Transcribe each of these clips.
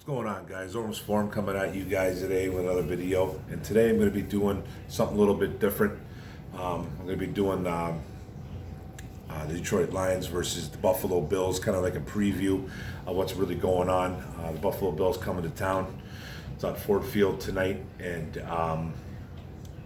going on, guys? Orms Forum coming at you guys today with another video, and today I'm going to be doing something a little bit different. I'm going to be doing the Detroit Lions versus the Buffalo Bills, kind of like a preview of what's really going on. The Buffalo Bills coming to town. It's on Ford Field tonight, and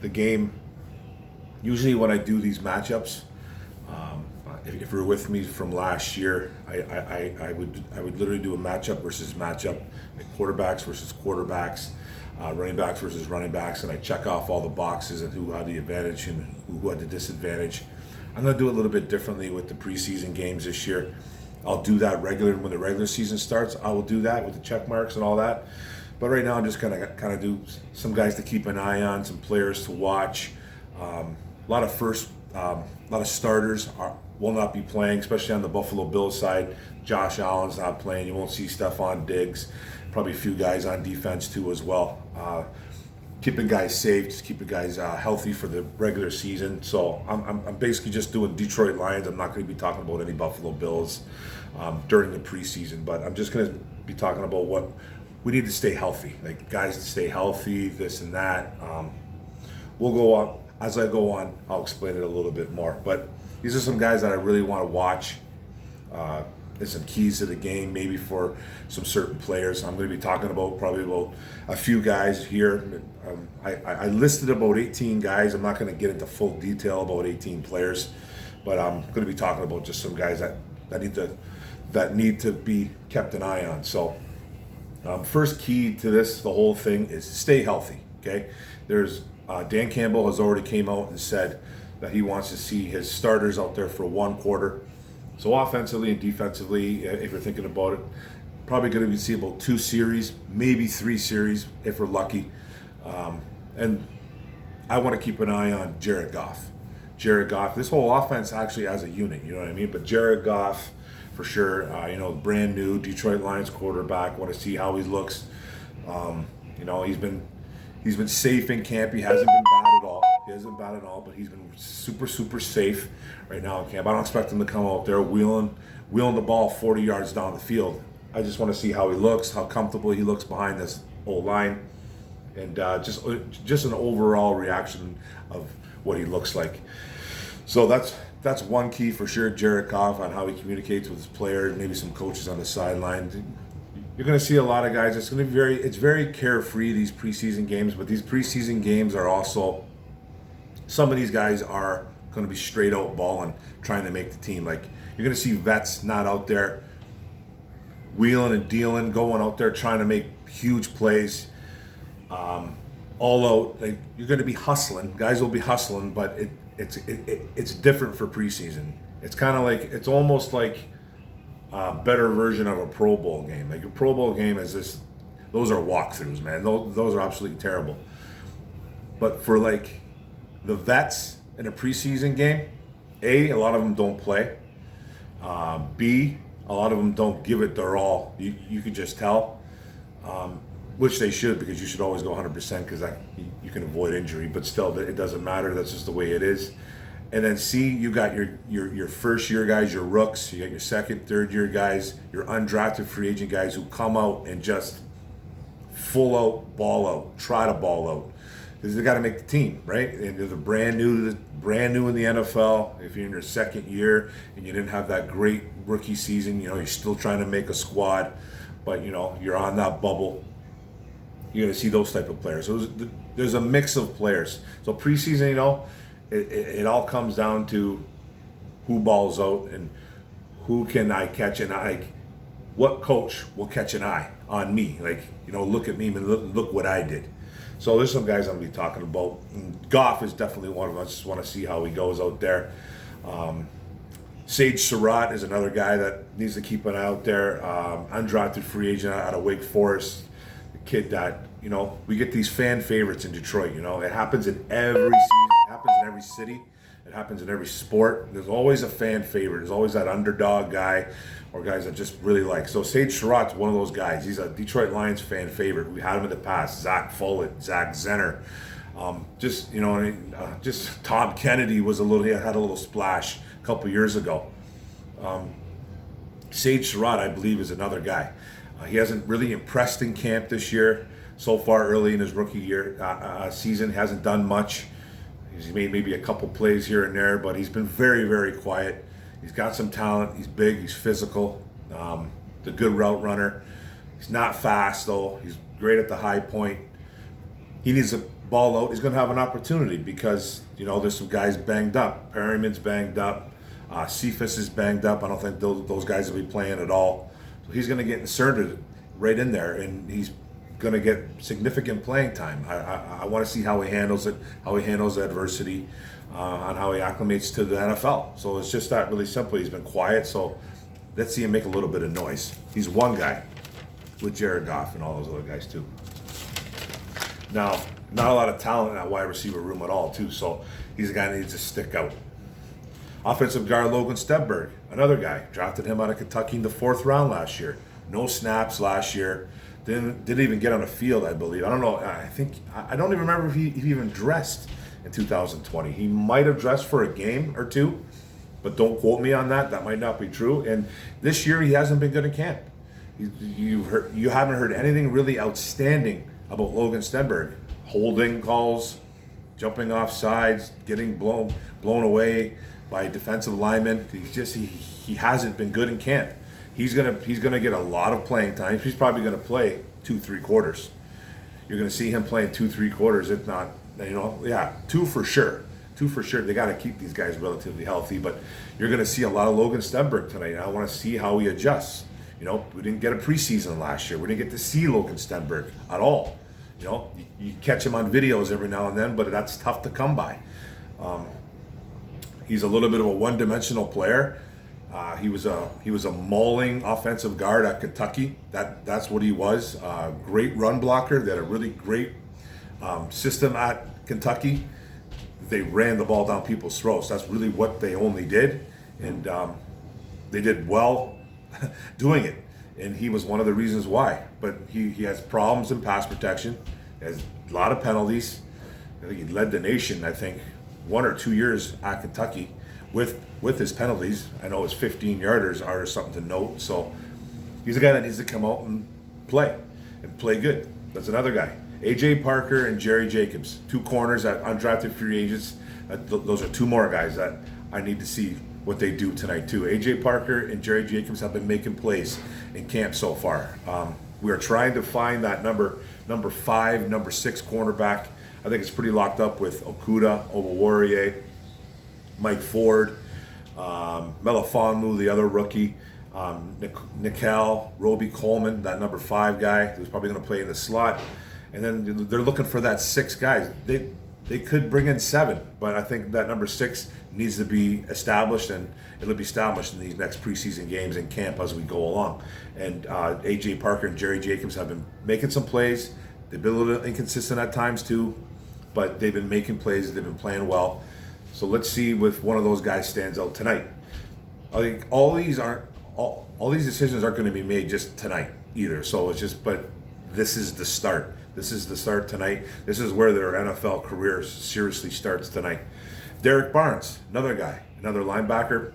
the game. Usually, when I do these matchups, if you're with me from last year, I would literally do a matchup versus matchup, like quarterbacks versus quarterbacks, running backs versus running backs, and I check off all the boxes and who had the advantage and who had the disadvantage. I'm going to do it a little bit differently with the preseason games this year. I'll do that regular when the regular season starts. I will do that with the check marks and all that. But right now, I'm just going to kind of do some guys to keep an eye on, some players to watch. A lot of starters will not be playing, especially on the Buffalo Bills side. Josh Allen's not playing. You won't see Stephon Diggs. Probably a few guys on defense too as well. Keeping guys safe, just keeping guys healthy for the regular season. So I'm basically just doing Detroit Lions. I'm not going to be talking about any Buffalo Bills during the preseason, but I'm just going to be talking about what we need to stay healthy, like guys to stay healthy, this and that. We'll go on. As I go on, I'll explain it a little bit more. But these are some guys that I really want to watch. There's some keys to the game, maybe for some certain players. I'm going to be talking probably about a few guys here. I listed about 18 guys. I'm not going to get into full detail about 18 players, but I'm going to be talking about just some guys that need to be kept an eye on. So, first key to the whole thing is stay healthy. Okay, Dan Campbell has already came out and said that he wants to see his starters out there for one quarter. So offensively and defensively, if you're thinking about it, probably going to see about 2 series, maybe 3 series if we're lucky. And I want to keep an eye on Jared Goff. This whole offense actually as a unit, you know what I mean? But Jared Goff, for sure, brand new Detroit Lions quarterback. Want to see how he looks. He's been safe in camp. He hasn't been bad at all. But he's been super, super safe right now in camp. I don't expect him to come out there wheeling the ball 40 yards down the field. I just want to see how he looks, how comfortable he looks behind this old line, and just an overall reaction of what he looks like. So that's one key for sure, Jared Goff, on how he communicates with his players, maybe some coaches on the sideline. You're going to see a lot of guys. It's very carefree, these preseason games, but these preseason games are also, some of these guys are going to be straight out balling, trying to make the team. Like, you're going to see vets not out there wheeling and dealing, going out there trying to make huge plays, all out. Like, you're going to be hustling. Guys will be hustling, but it's different for preseason. It's kind of like, it's almost like a better version of a Pro Bowl game. Like, a Pro Bowl game is this, those are walkthroughs, man. Those are absolutely terrible. But for like the vets in a preseason game, A, a lot of them don't play. B, a lot of them don't give it their all. You can just tell, which they should, because you should always go 100% because you can avoid injury. But still, it doesn't matter. That's just the way it is. And then C, you got your first year guys, your rooks. You got your second, third year guys, your undrafted free agent guys who come out and just full out, ball out, try to ball out. Because they got to make the team, right? And they're brand new in the NFL. If you're in your second year and you didn't have that great rookie season, you're still trying to make a squad, but you're on that bubble. You're going to see those type of players. So there's a mix of players. So preseason, it all comes down to who balls out and who can I catch an eye. What coach will catch an eye on me? Like, look at me and look what I did. So there's some guys I'm going to be talking about. And Goff is definitely one of them. I just want to see how he goes out there. Sage Surratt is another guy that needs to keep an eye out there. Undrafted free agent out of Wake Forest. The kid that, we get these fan favorites in Detroit. It happens in every season. It happens in every city. It happens in every sport. There's always a fan favorite. There's always that underdog guy or guys that just really like. So Sage Surratt's one of those guys. He's a Detroit Lions fan favorite. We had him in the past. Zach Follett, Zach Zenner. Just Tom Kennedy had a little splash a couple years ago. Sage Surratt, I believe, is another guy. He hasn't really impressed in camp this year. So far, early in his rookie year season, hasn't done much. He's made maybe a couple plays here and there, but he's been very, very quiet. He's got some talent. He's big. He's physical. He's a good route runner. He's not fast, though. He's great at the high point. He needs a ball out. He's going to have an opportunity because, there's some guys banged up. Perryman's banged up. Cephas is banged up. I don't think those guys will be playing at all. So he's going to get inserted right in there, and he's going to get significant playing time. I want to see how he handles it, how he handles adversity, on how he acclimates to the NFL. So it's just that really simple. He's been quiet, so let's see him make a little bit of noise. He's one guy with Jared Goff and all those other guys too. Now, not a lot of talent in that wide receiver room at all too, so he's a guy that needs to stick out. Offensive guard Logan Stebberg, another guy. Drafted him out of Kentucky in the 4th round last year. No snaps last year. Didn't even get on the field, I believe. I don't know. I don't even remember if he even dressed in 2020. He might have dressed for a game or two, but don't quote me on that. That might not be true. And this year he hasn't been good in camp. You haven't heard anything really outstanding about Logan Stenberg. Holding calls, jumping off sides, getting blown away by defensive linemen. He hasn't been good in camp. He's gonna get a lot of playing time. He's probably gonna play 2-3 quarters. You're gonna see him playing 2-3 quarters, if not, 2 for sure. 2 for sure. They got to keep these guys relatively healthy, but you're gonna see a lot of Logan Stenberg tonight. I want to see how he adjusts. We didn't get a preseason last year. We didn't get to see Logan Stenberg at all. You catch him on videos every now and then, but that's tough to come by. He's a little bit of a one-dimensional player. He was a mauling offensive guard at Kentucky. That's what he was. Great run blocker. They had a really great system at Kentucky. They ran the ball down people's throats. That's really what they only did, and they did well doing it. And he was one of the reasons why. But he has problems in pass protection. He has a lot of penalties. I think he led the nation, 1 or 2 years at Kentucky with his penalties. I know his 15-yarders are something to note. So he's a guy that needs to come out and play good. That's another guy. A.J. Parker and Jerry Jacobs, 2 corners at undrafted free agents. Those are 2 more guys that I need to see what they do tonight too. A.J. Parker and Jerry Jacobs have been making plays in camp so far. We are trying to find that number 5, number 6 cornerback. I think it's pretty locked up with Okuda, Owawarrior, Mike Ford, Melifonwu, the other rookie, Nikel, Roby Coleman, that number 5 guy who's probably going to play in the slot. And then they're looking for that 6 guys. They could bring in 7, but I think that number 6 needs to be established, and it'll be established in these next preseason games in camp as we go along. And A.J. Parker and Jerry Jacobs have been making some plays. They've been a little inconsistent at times too, but they've been making plays. They've been playing well. So let's see if one of those guys stands out tonight. I think all these decisions aren't going to be made just tonight either. So but this is the start. This is the start tonight. This is where their NFL career seriously starts tonight. Derek Barnes, another guy, another linebacker,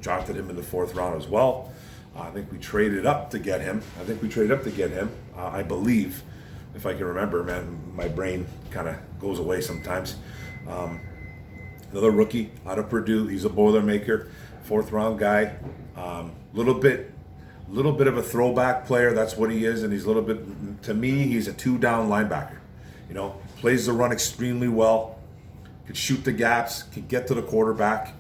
drafted him in the 4th round as well. I think we traded up to get him. I believe, if I can remember, man, my brain kind of goes away sometimes. Another rookie out of Purdue. He's a Boilermaker, 4th round guy. Little bit of a throwback player. That's what he is, and he's a little bit. To me, he's a 2-down linebacker. Plays the run extremely well. Could shoot the gaps. Could get to the quarterback.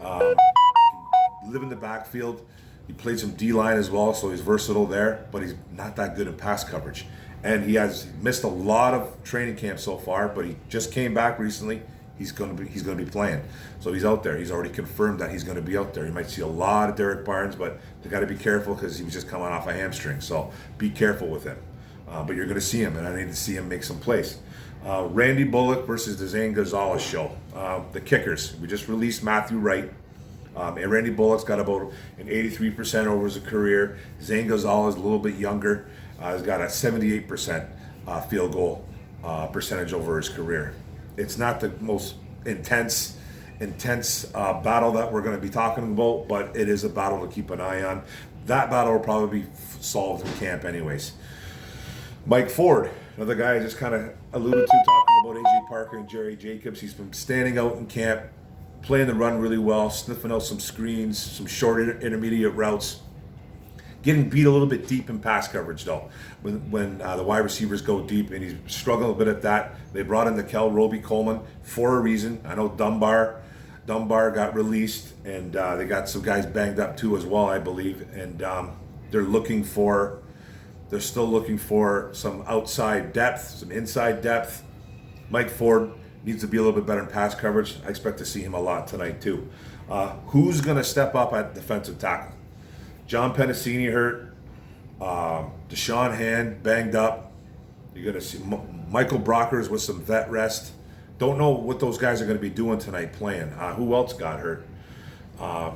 Live in the backfield. He played some D-line as well, so he's versatile there. But he's not that good in pass coverage, and he has missed a lot of training camp so far. But he just came back recently. He's going to be playing, so he's out there. He's already confirmed that he's going to be out there. You might see a lot of Derek Barnes, but they got to be careful because he was just coming off a hamstring. So be careful with him. But you're going to see him, and I need to see him make some plays. Randy Bullock versus the Zane Gonzalez show. The kickers. We just released Matthew Wright. And Randy Bullock's got about an 83% over his career. Zane Gonzalez, a little bit younger, has got a 78% field goal percentage over his career. It's not the most intense battle that we're going to be talking about, but it is a battle to keep an eye on. that battle will probably be solved in camp anyways. Mike Ford, another guy I just kind of alluded to, talking about A.J. Parker and Jerry Jacobs. He's been standing out in camp, playing the run really well, sniffing out some screens, some short intermediate routes. Getting beat a little bit deep in pass coverage though, when the wide receivers go deep, and he's struggling a bit at that. They brought in Nickel Roby-Coleman for a reason. I know Dunbar got released, and they got some guys banged up too as well, I believe. And they're still looking for some outside depth, some inside depth. Mike Ford needs to be a little bit better in pass coverage. I expect to see him a lot tonight too. Who's going to step up at defensive tackle? John Pennicini hurt. Deshaun Hand banged up. You're going to see Michael Brockers with some vet rest. Don't know what those guys are going to be doing tonight playing. Who else got hurt?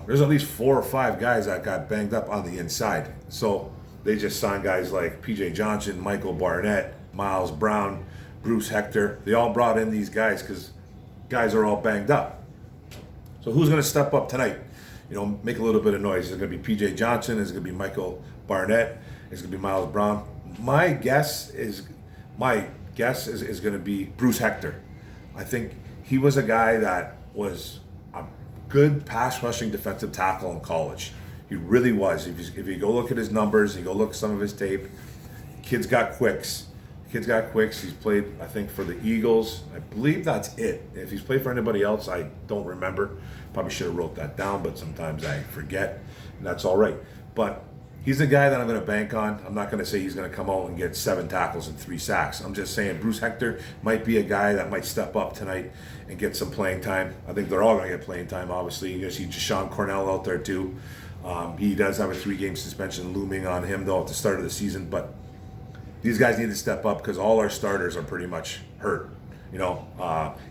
There's at least 4 or 5 guys that got banged up on the inside. So they just signed guys like P.J. Johnson, Michael Barnett, Miles Brown, Bruce Hector. They all brought in these guys because guys are all banged up. So who's going to step up tonight? Make a little bit of noise. Is it going to be P.J. Johnson? Is it going to be Michael Barnett? Is it going to be Miles Brown? My guess is going to be Bruce Hector. I think he was a guy that was a good pass rushing defensive tackle in college. He really was. If you go look at his numbers, you go look at some of his tape, kid's got quicks. He's played, I think, for the Eagles. I believe that's it. If he's played for anybody else, I don't remember. Probably should have wrote that down, but sometimes I forget, and that's all right. But he's the guy that I'm going to bank on. I'm not going to say he's going to come out and get 7 tackles and 3 sacks. I'm just saying Bruce Hector might be a guy that might step up tonight and get some playing time. I think they're all going to get playing time, obviously. You're going to see Deshaun Cornell out there, too. He does have a 3-game suspension looming on him, though, at the start of the season. But these guys need to step up because all our starters are pretty much hurt. Levi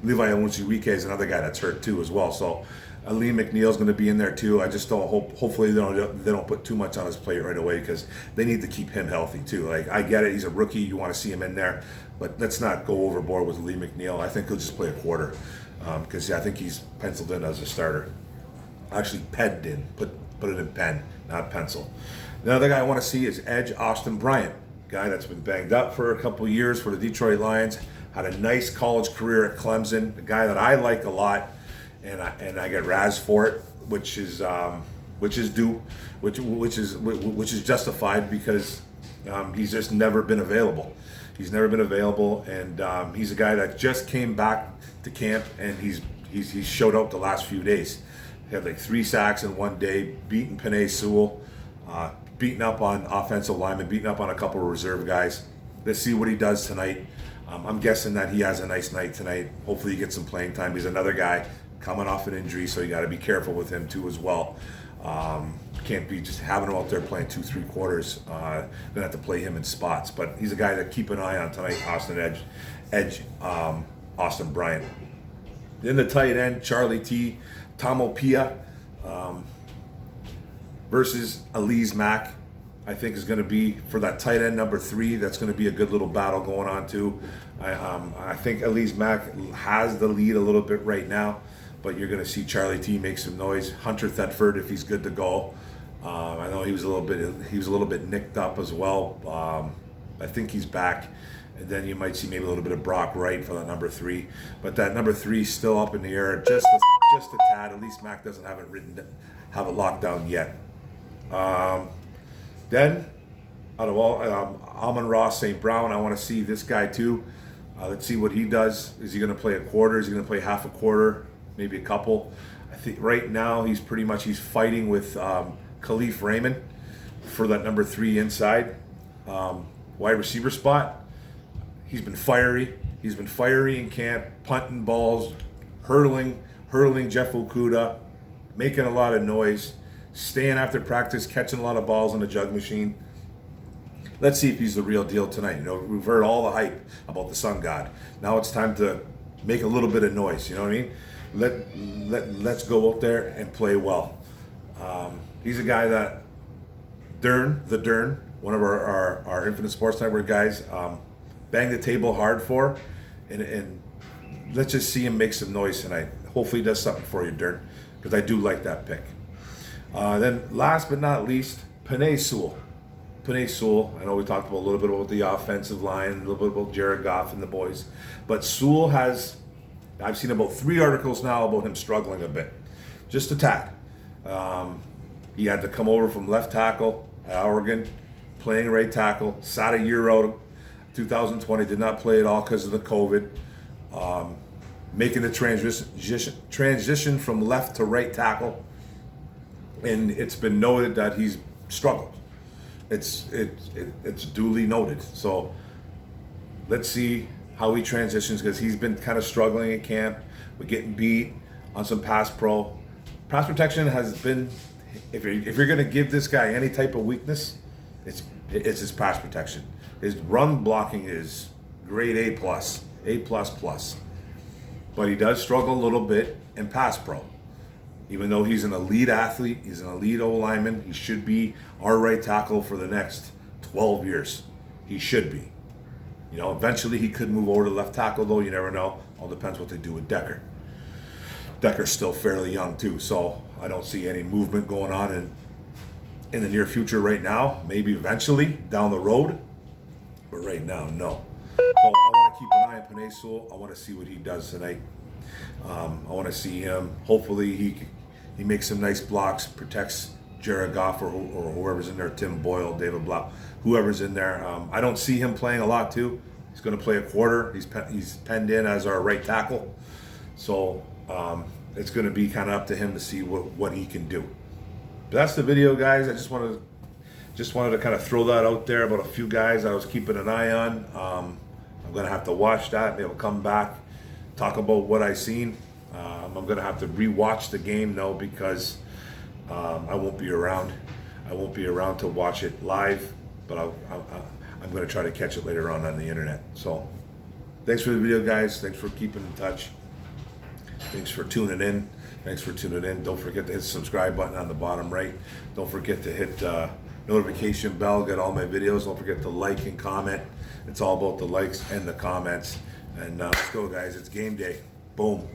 Onwuchekwu is another guy that's hurt, too, as well. So Lee McNeil's going to be in there too. I just don't hopefully they don't put too much on his plate right away because they need to keep him healthy too. Like, I get it, he's a rookie, you want to see him in there, but let's not go overboard with Lee McNeil. I think he'll just play a quarter because I think he's penciled in as a starter. Actually, penned in, put it in pen, not pencil. The other guy I want to see is Edge Austin Bryant, guy that's been banged up for a couple years for the Detroit Lions. Had a nice college career at Clemson. A guy that I like a lot. And I get razzed for it, which is justified because he's just never been available. He's never been available, and he's a guy that just came back to camp, and he's showed out the last few days. He had like 3 sacks in one day, beating Penei Sewell, beating up on offensive linemen, beating up on a couple of reserve guys. Let's see what he does tonight. I'm guessing that he has a nice night tonight. Hopefully he gets some playing time. He's another guy coming off an injury, so you got to be careful with him too as well. Can't be just having him out there playing 2-3 quarters. Gonna have to play him in spots, but he's a guy to keep an eye on tonight. Austin Bryant. Then the tight end Charlie T. Tamopia versus Elise Mack. I think is going to be for that tight end number 3. That's going to be a good little battle going on too. I think Elise Mack has the lead a little bit right now, but you're going to see Charlie T make some noise. Hunter Thetford, if he's good to go. I know he was a little bit nicked up as well. I think he's back, and then you might see maybe a little bit of Brock Wright for that number 3. But that number 3 is still up in the air, just a tad. Elise Mack doesn't have it locked down yet. Then, out of all, Amon-Ra St. Brown, I want to see this guy too. Let's see what he does. Is he going to play a quarter? Is he going to play half a quarter? Maybe a couple? I think right now he's fighting with Khalif Raymond for that number 3 inside wide receiver spot. He's been fiery. He's been fiery in camp, punting balls, hurling Jeff Okudah, making a lot of noise. Staying after practice, catching a lot of balls on the jug machine. Let's see if he's the real deal tonight. We've heard all the hype about the Sun God. Now it's time to make a little bit of noise. You know what I mean? Let's go out there and play well. He's a guy that Dern, one of our Infinite Sports Network guys, banged the table hard for, and let's just see him make some noise tonight. Hopefully he does something for you, Dern, because I do like that pick. Then last but not least, Penei Sewell. Penei Sewell. I know we talked about a little bit about the offensive line, a little bit about Jared Goff and the boys, but Sewell has. I've seen about 3 articles now about him struggling a bit, just a tad. He had to come over from left tackle at Oregon, playing right tackle. Sat a year out, 2020, did not play at all because of the COVID. Making the transition from left to right tackle, and it's been noted that he's struggled. It's duly noted. So let's see how he transitions, because he's been kind of struggling in camp with getting beat on some pass pro. Pass protection has been, if you're going to give this guy any type of weakness, it's his pass protection. His run blocking is grade A+, A++. But he does struggle a little bit in pass pro. Even though he's an elite athlete, he's an elite O-lineman, he should be our right tackle for the next 12 years. He should be. You know, eventually he could move over to left tackle, though. You never know. All depends what they do with Decker. Decker's still fairly young, too, so I don't see any movement going on in the near future right now. Maybe eventually down the road, but right now, no. So I want to keep an eye on Penei Sewell. I want to see what he does tonight. I want to see him. Hopefully he makes some nice blocks, protects Jared Goff or whoever's in there, Tim Boyle, David Blau, whoever's in there. I don't see him playing a lot too. He's going to play a quarter. He's penned in as our right tackle. So it's going to be kind of up to him to see what he can do. But that's the video, guys. I just wanted to kind of throw that out there about a few guys I was keeping an eye on. I'm going to have to watch that. Maybe I'll come back, talk about what I seen. I'm going to have to rewatch the game now because I won't be around. I won't be around to watch it live, but I'm going to try to catch it later on the internet. So thanks for the video, guys. Thanks for keeping in touch. Thanks for tuning in. Don't forget to hit the subscribe button on the bottom right. Don't forget to hit notification bell, get all my videos. Don't forget to like and comment. It's all about the likes and the comments. And let's go, guys. It's game day. Boom.